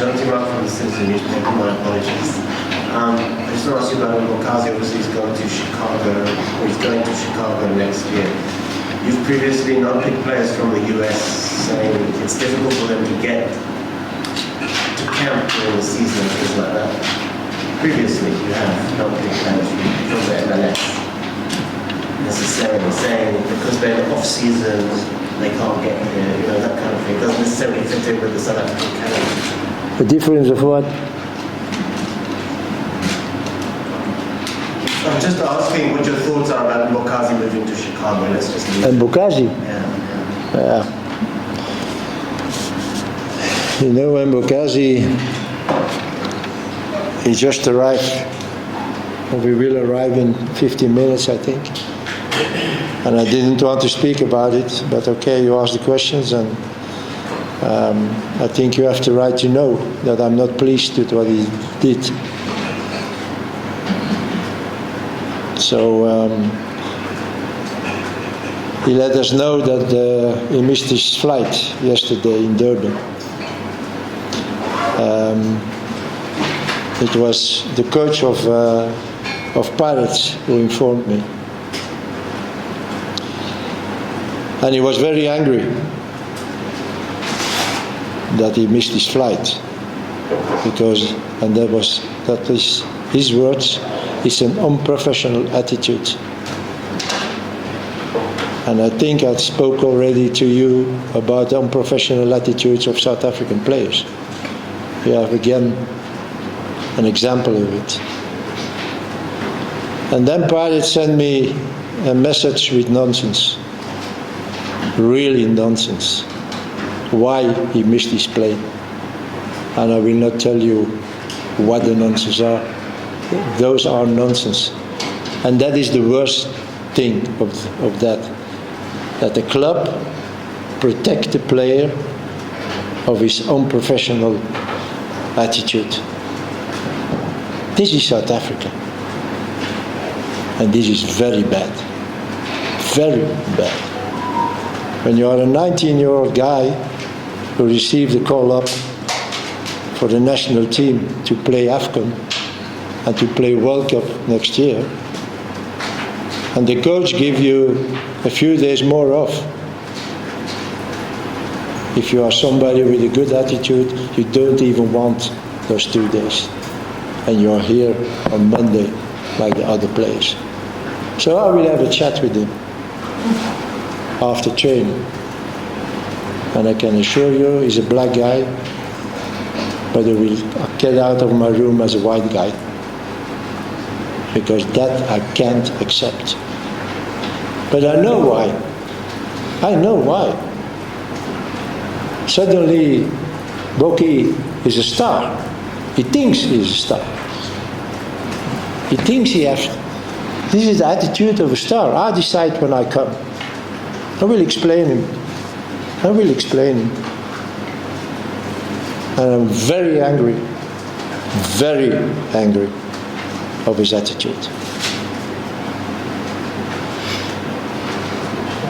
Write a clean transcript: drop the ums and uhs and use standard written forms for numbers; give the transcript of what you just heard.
Jonathan Mark from the Citizen newspaper. My apologies. I just want to ask you about Mbokazi. Obviously, he's going to Chicago, or he's going to Chicago next year. You've previously not picked players from the US, saying it's difficult for them to get to camp during the season and things like that. Previously, you have not picked players from the MLS, necessarily saying because they're in the off season, they can't get here, you know, that kind of thing. It doesn't necessarily fit in with the South African calendar. The difference of what? I'm just asking what your thoughts are about Mbokazi moving to Chicago. Let's just leave. And Mbokazi? Yeah. You know, Mbokazi, he just arrived, or we will arrive in 15 minutes, I think. And I didn't want to speak about it, but okay, you asked the questions, and I think you have the right to know that I'm not pleased with what he did. So he let us know that he missed his flight yesterday in Durban. It was the coach of Pirates who informed me. And he was very angry that he missed his flight because, and that is his words, it's an unprofessional attitude. And I think I spoke already to you about the unprofessional attitudes of South African players. We have again an example of it. And then Pirates sent me a message with nonsense. Really nonsense. Why he missed his plane. And I will not tell you what the nonsense are. Those are nonsense. And that is the worst thing of that. That the club protect the player of his unprofessional attitude. This is South Africa. And this is very bad. Very bad. When you are a 19-year-old guy who received a call up for the national team to play AFCON and to play World Cup next year, and the coach gives you a few days more off. If you are somebody with a good attitude, you don't even want those 2 days. And you are here on Monday like the other players. So I will have a chat with him after training. And I can assure you, he's a black guy, but he will get out of my room as a white guy. Because that I can't accept. But I know why. I know why. Suddenly, Boki is a star. He thinks he's a star. He thinks he has. This is the attitude of a star. I decide when I come. I will explain him. I will explain him. And I'm very angry of his attitude.